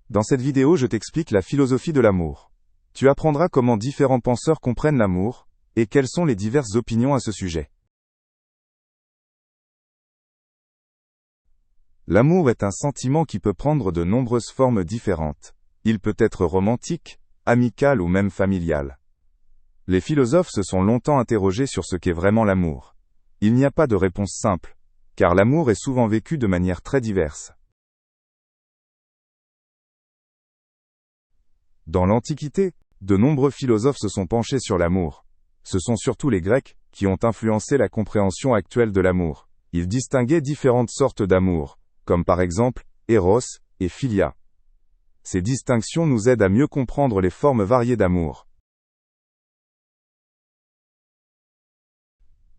Dans cette vidéo, je t'explique la philosophie de l'amour. Tu apprendras comment différents penseurs comprennent l'amour, et quelles sont les diverses opinions à ce sujet. L'amour est un sentiment qui peut prendre de nombreuses formes différentes. Il peut être romantique, amical ou même familial. Les philosophes se sont longtemps interrogés sur ce qu'est vraiment l'amour. Il n'y a pas de réponse simple, car l'amour est souvent vécu de manière très diverse. Dans l'Antiquité, de nombreux philosophes se sont penchés sur l'amour. Ce sont surtout les Grecs qui ont influencé la compréhension actuelle de l'amour. Ils distinguaient différentes sortes d'amour, comme par exemple Eros et Philia. Ces distinctions nous aident à mieux comprendre les formes variées d'amour.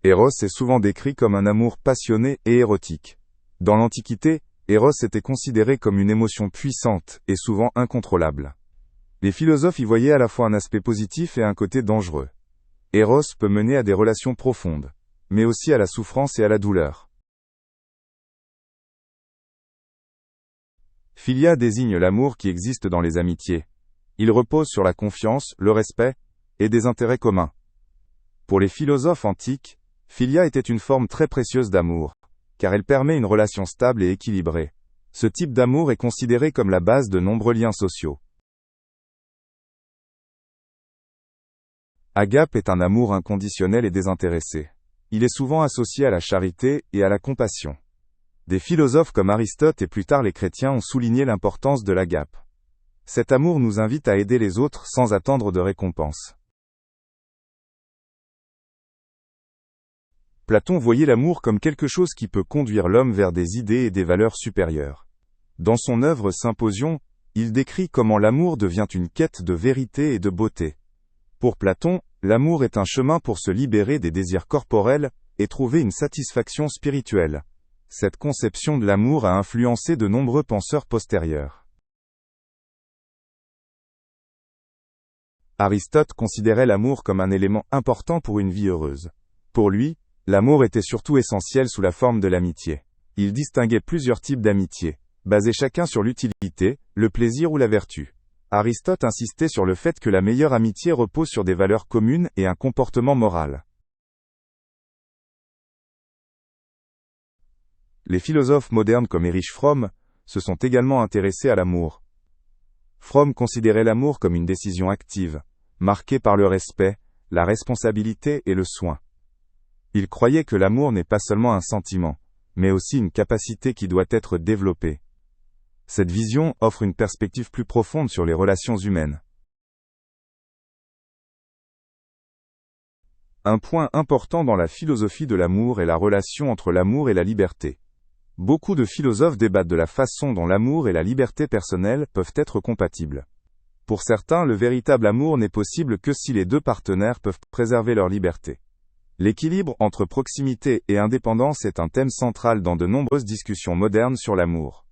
Eros est souvent décrit comme un amour passionné et érotique. Dans l'Antiquité, Eros était considéré comme une émotion puissante et souvent incontrôlable. Les philosophes y voyaient à la fois un aspect positif et un côté dangereux. Eros peut mener à des relations profondes, mais aussi à la souffrance et à la douleur. Philia désigne l'amour qui existe dans les amitiés. Il repose sur la confiance, le respect et des intérêts communs. Pour les philosophes antiques, Philia était une forme très précieuse d'amour, car elle permet une relation stable et équilibrée. Ce type d'amour est considéré comme la base de nombreux liens sociaux. Agape est un amour inconditionnel et désintéressé. Il est souvent associé à la charité et à la compassion. Des philosophes comme Aristote et plus tard les chrétiens ont souligné l'importance de l'agape. Cet amour nous invite à aider les autres sans attendre de récompense. Platon voyait l'amour comme quelque chose qui peut conduire l'homme vers des idées et des valeurs supérieures. Dans son œuvre Symposion, il décrit comment l'amour devient une quête de vérité et de beauté. Pour Platon, l'amour est un chemin pour se libérer des désirs corporels et trouver une satisfaction spirituelle. Cette conception de l'amour a influencé de nombreux penseurs postérieurs. Aristote considérait l'amour comme un élément important pour une vie heureuse. Pour lui, l'amour était surtout essentiel sous la forme de l'amitié. Il distinguait plusieurs types d'amitié, basés chacun sur l'utilité, le plaisir ou la vertu. Aristote insistait sur le fait que la meilleure amitié repose sur des valeurs communes et un comportement moral. Les philosophes modernes comme Erich Fromm se sont également intéressés à l'amour. Fromm considérait l'amour comme une décision active, marquée par le respect, la responsabilité et le soin. Il croyait que l'amour n'est pas seulement un sentiment, mais aussi une capacité qui doit être développée. Cette vision offre une perspective plus profonde sur les relations humaines. Un point important dans la philosophie de l'amour est la relation entre l'amour et la liberté. Beaucoup de philosophes débattent de la façon dont l'amour et la liberté personnelle peuvent être compatibles. Pour certains, le véritable amour n'est possible que si les deux partenaires peuvent préserver leur liberté. L'équilibre entre proximité et indépendance est un thème central dans de nombreuses discussions modernes sur l'amour.